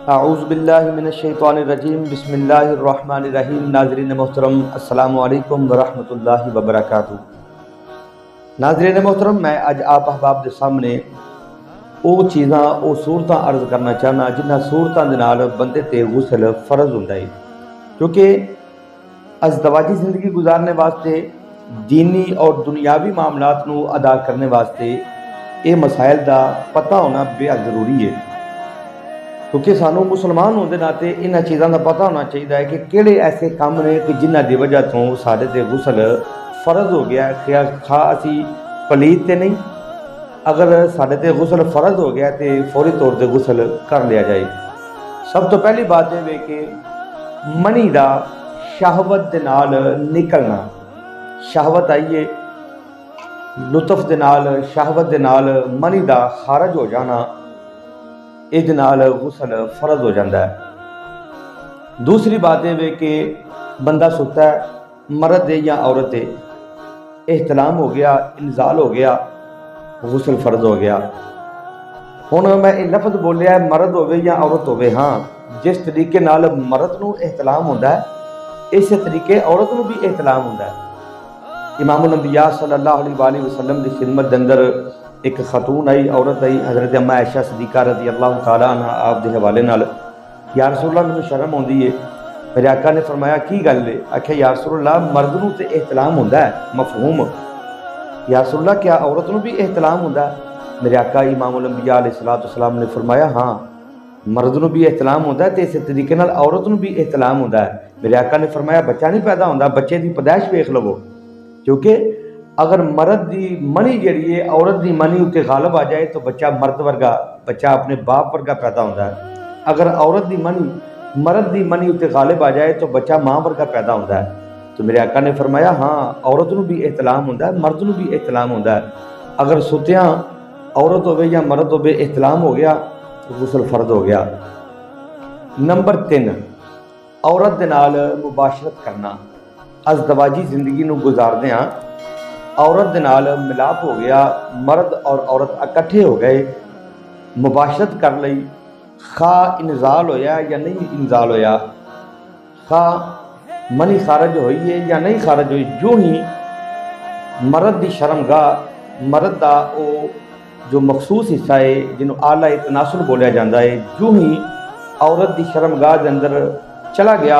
आऊज़ुबिल्लाहिमिनश्शैतानिर्रजीम बिस्मिल्लाहिर्रहमानिर्रहीम। नाज़रीन मोहतरम अस्सलामु अलैकुम वरहमतुल्लाहि वबरकातुहू। नाज़रीन मोहतरम, मैं अज आप अहबाब के सामने वो चीज़ां वो सूरतां अर्ज करना चाहना जिन्हां सूरतां दे नाल बंदे ते गुसल फ़र्ज हुंदा है, क्योंकि अज़दवाजी ज़िंदगी गुजारने वास्ते दीनी और दुनियावी मामलात नूं अदा करने वास्ते ये मसाइल का पता होना बेहद ज़रूरी है, क्योंकि सानू मुसलमान होने के नाते इन्हां चीज़ों का पता होना चाहिए है कि किहड़े ऐसे काम ने कि जिन्हां की वजह तो साडे ते गुसल फ़र्ज हो गया। खा असी पलीत तो नहीं, अगर साडे ते गुसल फ़र्ज हो गया तो फौरी तौर पर गुसल कर लिया जाए। सब तो पहली बात यह है कि मनी का शहवत के नाल निकलना, शहवत आइए लुत्फ के नाल शहवत के नाल मनी का खारज हो जाना, इस नाल गुसल फ़र्ज हो जाता है। दूसरी बात यह है कि बंदा सुता है, मर्द है या औरत है, एहतलाम हो गया, इंजाल हो गया, गुसल फ़र्ज हो गया। हुण मैं ये लफ्ज़ बोलिया है मर्द होवे या औरत होवे, हाँ, जिस तरीके नाल मर्द नूं एहतलाम होंदा है इस तरीके औरत नूं भी एहतलाम होंदा है। इमामुल अंबिया सल्लल्लाहु अलैहि वसल्लम की खिदमत के अंदर एक खतून आई, औरत आई, हज़रत अम्मा आयशा सिद्दीक़ा रज़ी अल्लाह तआला अन्हा आप दे हवाले नाल, या रसूलल्लाह मैनूं शर्म आउंदी है। मेरे आका ने फरमाया की गल है? आख्या या रसूलल्लाह मर्द नूं ते एहतलाम होंदा है, मफहूम। या रसूलल्लाह क्या औरत नूं भी एहतलाम होंदा है? मेरे आका इमामुल अंबिया अलैहिस्सलातु वस्सलाम ने फरमाया हाँ, मर्द नूं भी एहतलाम होंदा है ते इस तरीके नाल औरत नूं भी एहतलाम होंदा है। मेरे आका ने फरमाया बच्चा नहीं पैदा होंदा, बच्चे की पैदाइश वेख लवो, क्योंकि अगर मर्द की मनी जी है औरत की मनी उत्ते गालब आ जाए तो बच्चा मर्द वर्गा, बच्चा अपने बाप वर्गा पैदा होता है। अगर औरत की मनी मर्द की मनी उत्ते गालिब आ जाए तो बच्चा माँ वर्गा पैदा होता है। तो मेरे आका ने फरमाया हाँ, औरत नूं भी एहतलाम होता है, मर्द नूं भी एहतलाम होता है। अगर सुत्या औरत होवे या मर्द होवे एहतलाम हो गया तो गुसल फ़र्ज हो गया। नंबर 3, औरत दे नाल मुबाशरत करना। अज़दवाजी जिंदगी नूं गुजारदे हां, औरत दे नाल मिलाप हो गया, मर्द और औरत इकट्ठे हो गए, मुबाशरत कर लई, खा इंजाल होया या नहीं इंजाल होया, खा मनी खारज हुई है या नहीं खारज हुई, जो ही मर्द की शर्मगाह, मर्द का वो जो मखसूस हिस्सा है जिन्होंने आला तनासुल बोलिया जाता है, जो ही औरत की शर्मगाह के अंदर चला गया,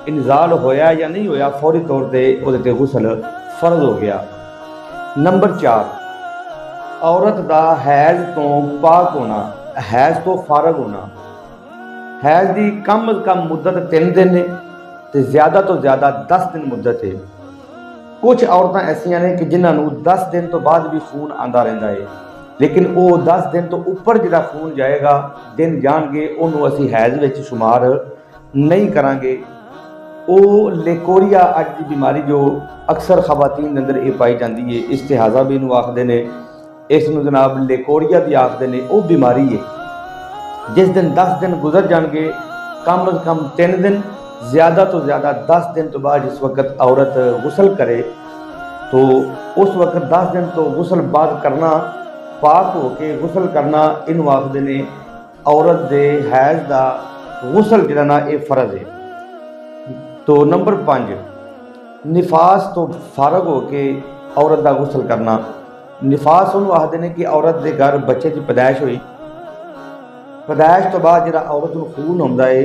इंजाल होया या नहीं होया, फौरी तौर पर वो गुसल फ़र्ज हो गया। नंबर 4, औरत का हैज़ तो पाक होना, हैज़ तो फारग होना। हैज़ की कम अज कम मुद्दत 3 दिन है तो ज़्यादा तो ज़्यादा 10 दिन मुद्दत है। कुछ औरतां ऐसियां ने कि जिन्होंने 10 दिन तो बाद भी खून आता रहता है, लेकिन वो 10 दिन तो उपर जो खून जाएगा, दिन जाएंगे, उन्होंने असी हैज़ में शुमार नहीं करांगे। वो लेकोरिया अज की बीमारी जो अक्सर खवातीन के अंदर ये पाई जाती है, इस्तिहाजा भी इनू आखते हैं, इसनूं जनाब लेकोरिया भी आखते हैं। वो बीमारी है जिस दिन 10 दिन गुजर जाएंगे, कम अज कम 3 दिन, ज़्यादा तो ज़्यादा 10 दिन तो बाद जिस वक्त औरत गुसल करे तो उस वक्त 10 दिन तो गुसल बाद करना, पाक होके गुसल करना, इनू आखते हैं औरत के हैज़ का गुसल जिहड़ा ना ये फ़र्ज है। तो नंबर 5, निफास तो फारग होके औरत का गुसल करना। निफास उन्होंने आखते हैं कि औरत के घर बच्चे की पैदाइश हुई, पैदाइश तो बाद जो औरत को खून होंदा है,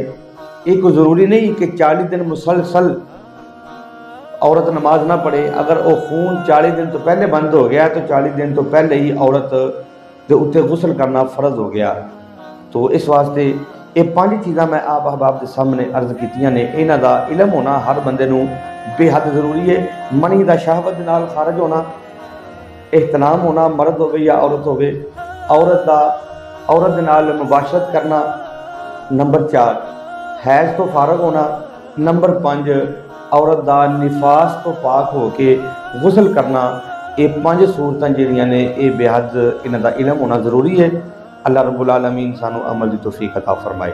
एक जरूरी नहीं कि 40 दिन मुसलसल औरत नमाज ना पढ़े। अगर वो खून 40 दिन तो पहले बंद हो गया तो 40 दिन तो पहले ही औरत के उत्ते गुसल करना फ़र्ज हो गया। तो इस वास्ते ये 5 चीज़ां मैं आप अहबाब के सामने अर्ज कीतियां ने, इन्हां दा इलम होना हर बंदे नूं बेहद जरूरी है। मनी का शहवत नाल खारज होना, एहतलाम होना, मर्द होवे या औरत होवे, औरत दे नाल मुबाशरत करना। नंबर 4, हैज़ तो फारग होना। नंबर 5, औरत का निफास तो पाक होके गुसल करना। ये 5 सूरतां जिहड़ियां ने ये बेहद इन्हां दा इलम होना जरूरी है। अल्लाह रब्बुल आलमीन सानू अमल दी तौफीक अता फरमाए।